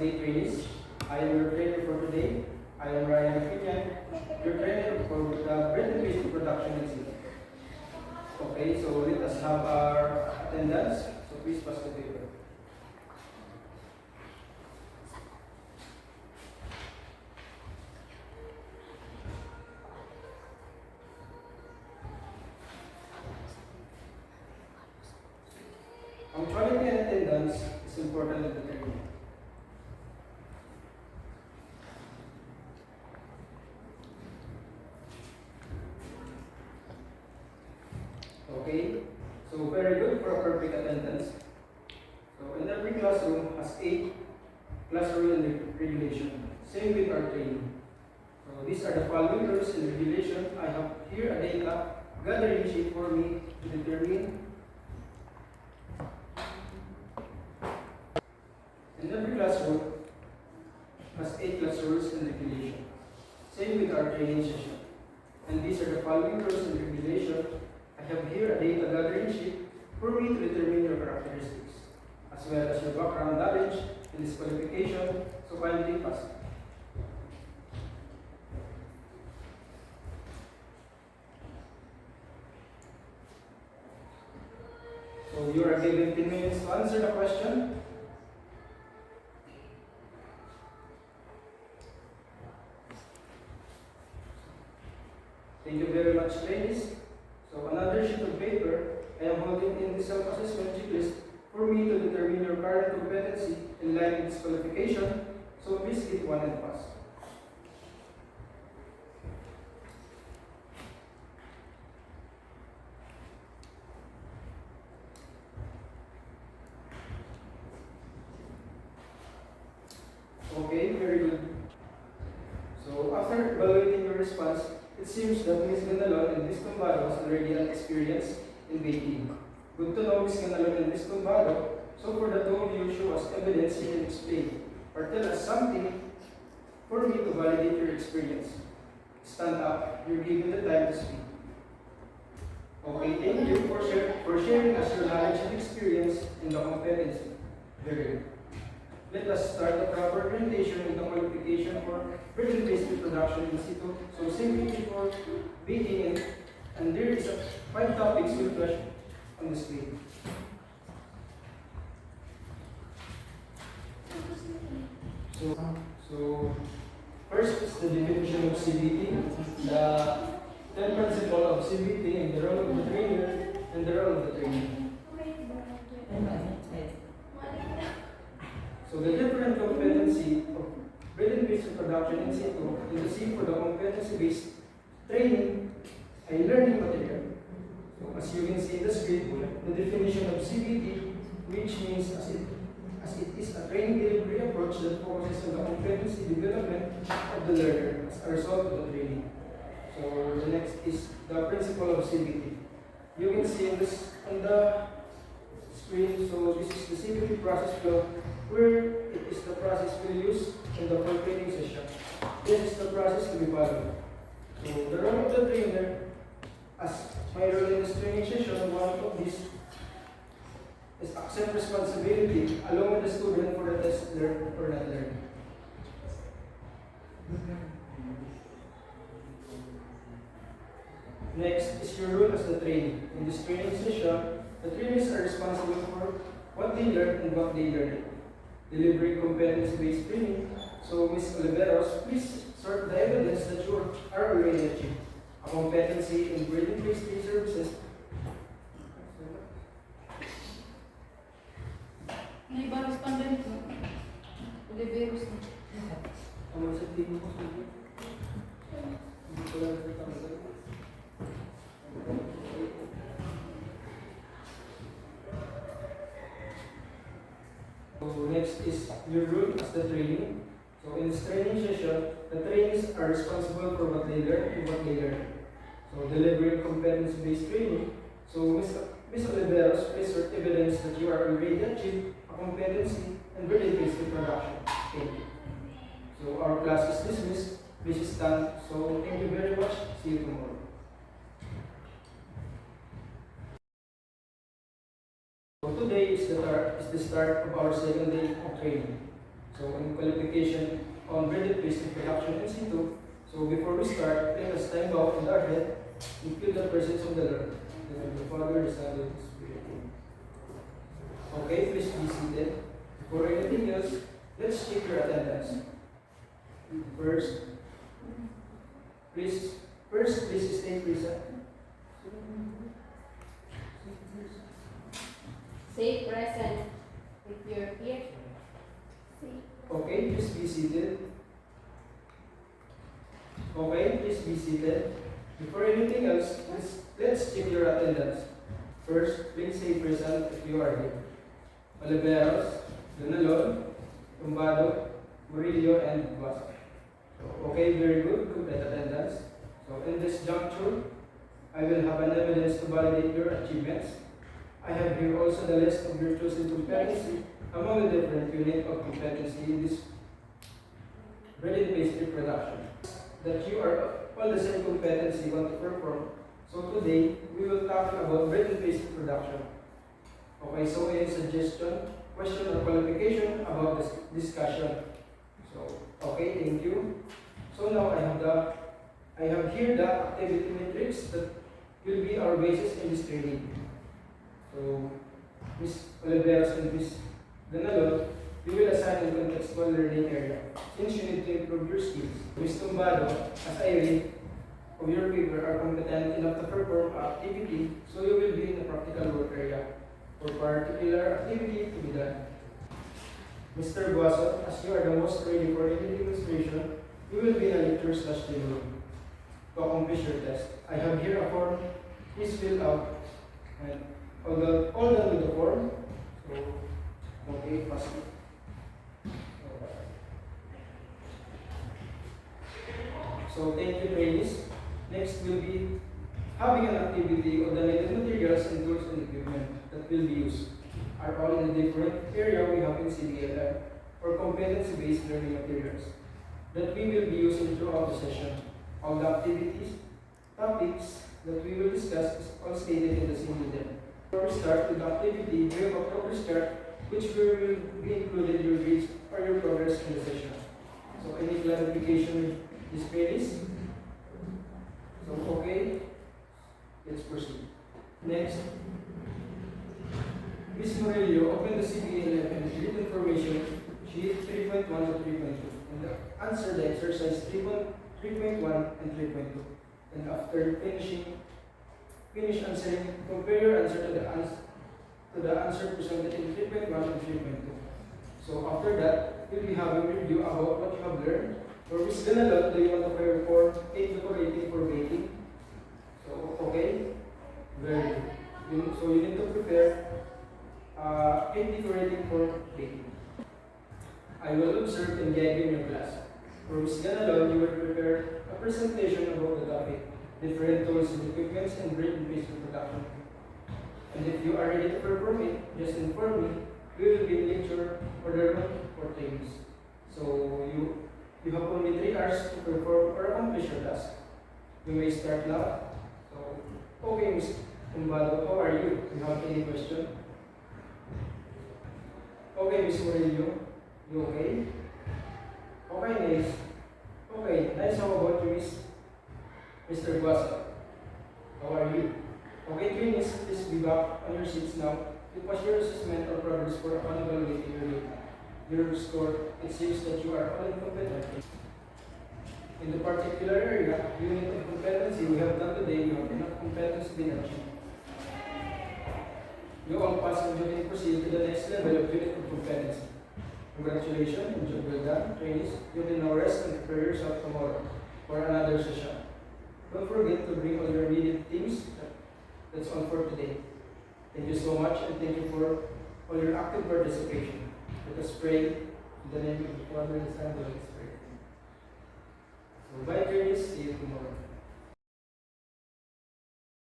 day trainees. I am your trainer for today. I am Ryan Fityan, your trainer for the bread and pastry production exhibit. Okay, so let us have our attendance. So please pass the paper. Punctuality and attendance is important in the training. Okay, so very good for a perfect attendance. So in every classroom has 8 classroom regulation. Same with our training. So these are the following rules and regulations. I have here a data gathering sheet for me to determine. In every classroom has 8 class rules and regulations. Same with our training session. And these are the following rules and regulations. I have here a data gathering sheet for me to determine your characteristics, as well as your background knowledge and disqualification. So kindly pass. So you are given 10 minutes to answer the question. Thank you very much, ladies. So another sheet of paper, I am holding in the self-assessment checklist for me to determine your current competency in line with disqualification. So please hit 1 and pass. Okay, very good. So after evaluating your response, it seems that Ms. Gandalon and Ms. Tumbado has already had experience in baking. Good to know Ms. Gandalon and Ms. Tumbado. So for the two of you, show us evidence you can explain or tell us something for me to validate your experience. Stand up. You're given the time to speak. Okay, thank you for sharing us your knowledge and experience in the competency. Very good. Let us start the proper presentation and the qualification for bread and pastry production in situ. So simply before baking and there is 5 topics we'll flash on the screen. So first is the definition of CBT, the 10 principle of CBT and the role of the trainer and the role of the trainer. So the different competency of bread and pastry production in situ is the same for the competency-based training and learning material. So as you can see in the screen, the definition of CBT, which means as it is a training delivery approach that focuses on the competency development of the learner as a result of the training. So the next is the principle of CBT. You can see this on the screen. So this is the CBT process flow, where it is the process we use in the full training session. This is the process to be followed. So the role of the trainer, as my role in this training session, one of these is accept responsibility along with the student for the test learned or not learned. Next is your role as the trainee. In this training session, the trainees are responsible for what they learn and what they learn. Delivering competence-based training. So, Ms. Oliveros, please sort the evidence that you are already achieved. A competency in bread and pastry services. May iba respondent ko. Oliveros na. Ano sa tingin ko? Hindi ko lang nagtatanggol. So next is your role as the trainee. So in this training session, the trainees are responsible for what they learn and what they learn. So delivering competence-based training. So Ms. Oliveros, please sort evidence that you are already achieved a competency in bread and pastry production. Thank you. So our class is dismissed. Please stand. So thank you very much. See you tomorrow. So today is the start of our second day of training. So in qualification on graded-based introduction in situ. So before we start, let us time bow in our head and feel the presence of the Lord, the Father, the Son, and the Spirit. Okay, please be seated. Before anything else, let's check your attendance. Please stay present. Say present if you're here. Okay, please be seated. Okay, please be seated. Before anything else, let's check your attendance. First, please say present if you are here. Oliveros, Donalon, Tumbado, Murillo, and Guas. Okay, very good. Complete attendance. So in this juncture, I will have an evidence to validate your achievements. I have here also the list of virtues and competency among the different units of competency in this graded-based reproduction. That you are all the same competency you want to perform. So today, we will talk about graded-based reproduction. Okay, so any suggestion, question, or qualification about this discussion? So, okay, thank you. So now I have here the activity matrix that will be our basis in this training. So, Ms. Oliveros and Ms. Ganalon, you will assign a contextual learning area since you need to improve your skills. Ms. Tumbado, as I read of your paper, are competent enough to perform activity, so you will be in the practical work area for particular activity to be done. Mr. Guaso, as you are the most ready for any demonstration, you will be in a lecture/demo room to accomplish your test. I have here a form. Please fill out and all done with the form. So, okay, pass it. So thank you, trainees. Next will be having an activity on the related materials and tools and equipment that will be used are all in a different area we have in CDLM or competency-based learning materials that we will be using throughout the session. All the activities, topics that we will discuss is all stated in the same detail. Before we start with the activity, we have a progress chart which will be included in your grades or your progress in the session. So any clarification with this playlist? So okay, let's proceed. Next, Ms. Murillo, open the CBA 11 read information sheet 3.1 to 3.2 and answer the exercise 3.1 and 3.2. And after finish answering, compare your answer to the answer presented in 3.1 and 3.2. So after that, we'll be having a review about what you have learned. For Ms. Ganalot, do you want to perform 8 decorating for baking? So okay, very good. So you need to prepare 8 decorating for baking. I will observe and guide you in your class. For Ms. Ganalon, you will prepare a presentation about the topic, different tools and equipments, and graded-based production. And if you are ready to perform it, just inform me. We will be in lecture order room for trainings. So you have only 3 hours to perform or accomplish your task. You may start now. So, okay, Ms. Tumbado, how are you? Do you have any question? Okay, Ms. Murillo, you okay? Okay, nice. Okay, nice. How about you, Mr. Guasa? How are you? Okay, trainees, please be back on your seats now. It was your assessment or progress for evaluating your data. Your score, it seems that you are all incompetent. In the particular area, unit of competency we have done today, you have enough competence been achieved. You all pass and you can proceed to the next level of unit of competency. Congratulations and job well done, trainees. You can now rest and prepare yourself tomorrow for another session. Don't forget to bring all your needed things. That's all for today. Thank you so much and thank you for all your active participation. Let us pray in the name of the Father and the Son and the Holy Spirit. So bye, trainees. See you tomorrow.